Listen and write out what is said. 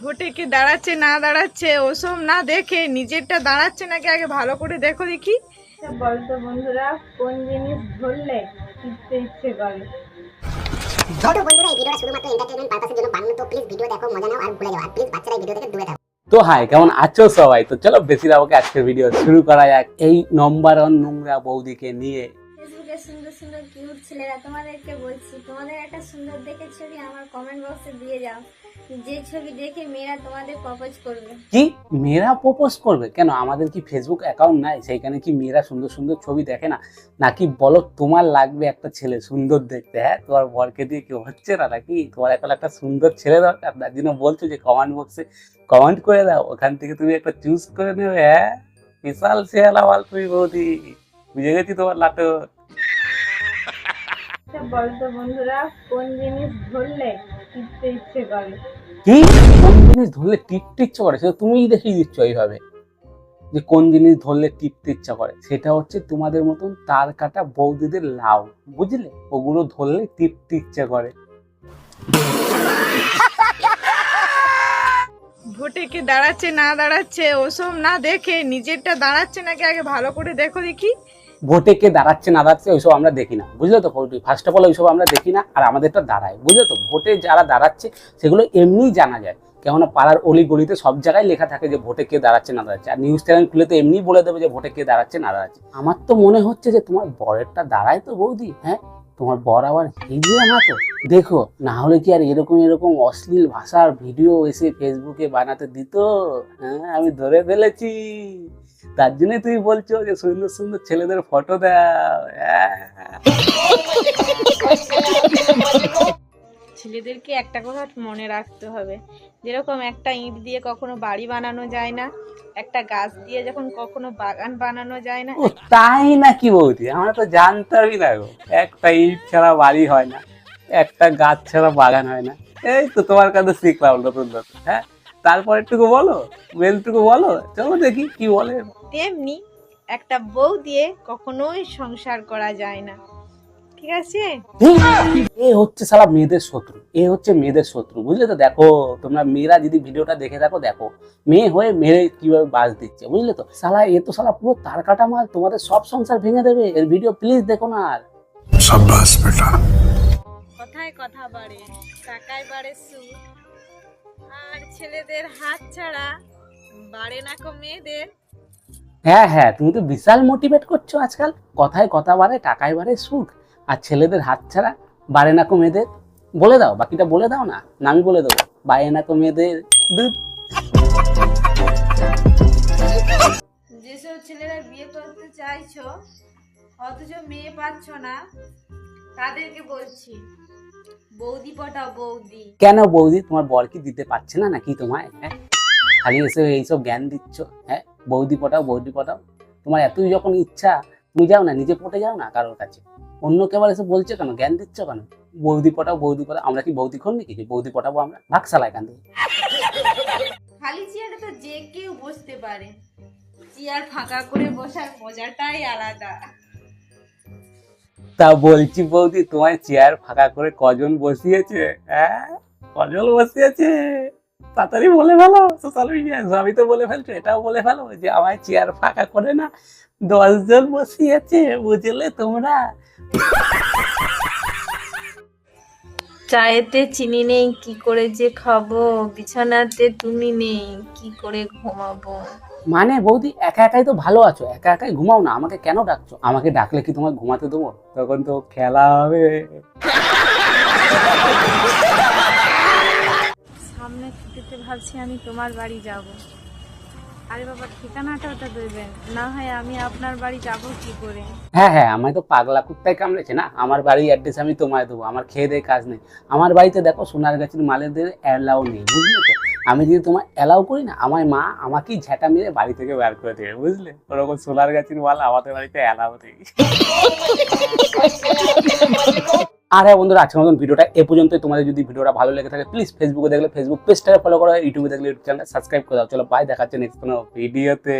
ভোটে কি দাঁড়াচ্ছে না দাঁড়াচ্ছে ওসব না দেখে নিজেরটা দাঁড়াচ্ছে নাকি আগে ভালো করে দেখো দেখি। বলতো বন্ধুরা, কোন জিনিস ধরলে ইচ্ছে ইচ্ছে করে? ছোট বন্ধুরা, এই ভিডিওটা শুধুমাত্র এন্টারটেইনমেন্ট পারপাসের জন্য বানানো। তো প্লিজ ভিডিও দেখো, মজা নাও আর ভুলে যাও। আর প্লিজ বাচ্চারা এই ভিডিও থেকে দূরে থাকো। তো হাই, কেমন আছো সবাই? তো চলো বেশি রাখে আজকের ভিডিও শুরু করা যাক এই নম্বর 1 নোংরা বৌদিকে নিয়ে। ফেসবুকে সুন্দর সুন্দর কিউট ছেলেরা, তোমাদেরকে বলছি, তোমাদের একটা সুন্দর দেখে ছবি আমার কমেন্ট বক্সে দিয়ে যাও, যে ছবি দেখে মেয়েরা তোমাদের প্রপোজ করবে। কি মেয়েরা প্রপোজ করবে? কেন, আমাদের কি ফেসবুক অ্যাকাউন্ট নাই? সেইখানে কি মেয়েরা সুন্দর সুন্দর ছবি দেখে না নাকি? বলো, তোমার লাগবে একটা ছেলে সুন্দর দেখতে, হ্যাঁ? তোমার বরকে দিয়ে কেউ হচ্ছে না নাকি? তোমার এখন একটা সুন্দর ছেলে দরকার, তার জন্য বলছো যে কমেন্ট বক্সে কমেন্ট করে দাও, ওখান থেকে তুমি একটা চুজ করে নেবে। হ্যাঁ, বিশাল শেয়ালাওয়াল তুমি বৌদি, বুঝে গেছি তোমার নাটক। বলতো বন্ধুরা, কোন জিনিস ধরলে ইচ্ছে ইচ্ছে করে? কি কোন জিনিস ধরলে টিপতে ইচ্ছা করে? সেটা তুমিই দেখিয়ে দিচ্ছ এইভাবে, যে কোন জিনিস ধরলে টিপতে ইচ্ছা করে। সেটা হচ্ছে তোমাদের মতন তার কাটা বৌদিদের লাউ, বুঝলে? ওগুলো ধরলে টিপতে ইচ্ছা করে। ভোটে কি দাঁড়াচ্ছে না দাঁড়াচ্ছে ওসব না দেখে নিজেরটা দাঁড়াচ্ছে নাকি আগে ভালো করে দেখো দেখি। ভোটে কে দাঁড়াচ্ছে না দাঁড়াচ্ছে ওইসব আমরা দেখি না, বুঝলে তো? ফার্স্ট অফ অল ওইসব আমরা দেখি না, আর আমাদেরটা দাঁড়ায়, বুঝলে তো? ভোটে যারা দাঁড়াচ্ছে সেগুলো এমনিই জানা যায়, কেননা পাড়ার অলি গলিতে সব জায়গায় লেখা থাকে যে ভোটে কে দাঁড়াচ্ছে না দাঁড়াচ্ছে, আর নিউজ চ্যানেল খুলে তো এমনিই বলে দেবে যে ভোটে কে দাঁড়াচ্ছে না দাঁড়াচ্ছে। আমার তো মনে হচ্ছে যে তোমার বরেরটা দাঁড়ায় তো বৌদি, হ্যাঁ? তোমার বর আবার হিজড়ে না তো? দেখো, না হলে কি আর এরকম এরকম অশ্লীল ভাষার ভিডিও এসে ফেসবুকে বানাতে দিত? হ্যাঁ, আমি ধরে ফেলেছি, তার জন্য তুমি বলছো যে সুন্দর সুন্দর ছেলেদের ফটো দাও। ছেলেদেরকে একটা কথা মনে রাখতে হবে, যেরকম একটা ইট দিয়ে কখনো বাড়ি বানানো যায় না, একটা গাছ দিয়ে যখন কখনো বাগান বানানো যায় না। ও তাই নাকি বৌদি? আমরা তো জানতামই না গো, একটা ইট ছাড়া বাড়ি হয় না, একটা গাছ ছাড়া বাগান হয় না। এই তো তোমার কাছে শিখলাম নতুন নতুন। হ্যাঁ, তারপর একটুকু বলো, মেলটুকু বলো, চলো দেখি কি বলে। তেমনি একটা বউ দিয়ে কখনোই সংসার করা যায় না, ঠিক আছে? এ হচ্ছে শালা মেয়েদের শত্রু, এ হচ্ছে মেয়েদের শত্রু, বুঝলে তো? দেখো তোমরা মেয়েরা যদি ভিডিওটা দেখে থাকো, দেখো মেয়ে হয়ে মেয়ে কিভাবে বাজ দিচ্ছে, বুঝলে তো? শালা এ তো শালা পুরো তার কাটা মাল, তোমাদের সব সংসার ভেঙে দেবে। এর ভিডিও প্লিজ দেখো না আর। शाबाश बेटा। কথায় কথা বাড়ে, টাকায় বাড়ে সুখ, আর ছেলেদের হাত ছাড়া বাড়ে না কো মেয়েদের। হ্যাঁ হ্যাঁ, তুমি তো বিশাল মোটিভেট করছো আজকাল। কথায় কথা বাড়ে, টাকায় বাড়ে সুখ, আর ছেলেদের হাত ছাড়া বাড়ে না কো মেয়েদের। বলে দাও, বাকিটা বলে দাও না, না আমি বলে দেবো। বাড়ে না কো মেয়েদের দুধ। যেসব ছেলেরা বিয়ে করতে চাইছো অথচ মেয়ে পাচ্ছ না, তাদেরকে বলছি, বৌদি পটাও বৌদি। কেন বৌদি, তোমার বর কি দিতে পারছে না নাকি তোমায়? হ্যাঁ, খালি এসে এইসব জ্ঞান দিচ্ছ। হ্যাঁ, বৌদি পটাও বৌদি পটাও। তোমার এতই যখন ইচ্ছা, তুমি যাও না, নিজে পটে যাও না কারোর কাছে। অন্য কেবল এসে বলছো কেন, জ্ঞান দিচ্ছ কেন? বৌদি পটাও বৌদি পটাও। আমরা কি বৌদি খোর নাকি যে বৌদি পটাবো আমরা? ভাগ শালা এখান থেকে। খালি চেয়ারে তো যে কেউ বসতে পারে, চেয়ার ফাঁকা করে বসার মজাটাই আলাদা। তা বলছি বৌদি, তোমার চেয়ার ফাঁকা করে কজন বসিয়েছে? হ্যাঁ, কজন বসিয়েছে? তাড়াতাড়ি বলে ফেলো সোশ্যাল মিডিয়ায়, সবই তো বলে ফেলছো, এটাও বলে ফেলো যে আমার চেয়ার ফাঁকা করে না 10 জন বসিয়েছে, বুঝলে তোমরা? চায়েতে চিনি নেই, কি করে যে খাবো? বিছানাতে তুমি নেই, কি করে ঘুমাবো? মানে বৌদি, একা একাই তো ভালো আছো, একা একাই ঘুমাও না, আমাকে কেন ডাকছো? আমাকে ডাকলে কি তোমার ঘুমাতে দেবো? তখন তো খেলা হবে। সামনে ছুটিতে ভাবছি আমি তোমার বাড়ি যাব। আরে বাবা, ঠিকানাটা ওটা দেবেন না, হয় আমি আপনার বাড়ি যাব কি করে? হ্যাঁ হ্যাঁ, আমায় তো পাগলা কুত্তায় কামড়েছে না, আমার বাড়ির অ্যাড্রেস আমি তোমায় দেবো। আমার খেয়ে দিয়ে কাজ নেই। আমার বাড়িতে দেখো সোনার গাছের মালেদের অ্যালাউ নেই, বুঝলে তো? আমি যদি তোমায় অ্যালাউ করি না, আমার মা আমাকেই ঝেঁটা মেরে বাড়ি থেকে বের করে দেবে, বুঝলে? ওরকম সোনার গাছের মাল আমাদের বাড়িতে অ্যালাউ নেই। আর হ্যাঁ বন্ধুরা, আজকের মতন ভিডিওটা এ পর্যন্তই। তোমাদের যদি ভিডিওটা ভালো লেগে থাকে, প্লিজ ফেসবুকে দেখলে ফেসবুক পেজটাকে ফলো করো, ইউটিউবে দেখলে ইউটিউব চ্যানেলটা সাবস্ক্রাইব করে দাও। চলো বাই, দেখা হচ্ছে নেক্সট কোনো ভিডিওতে।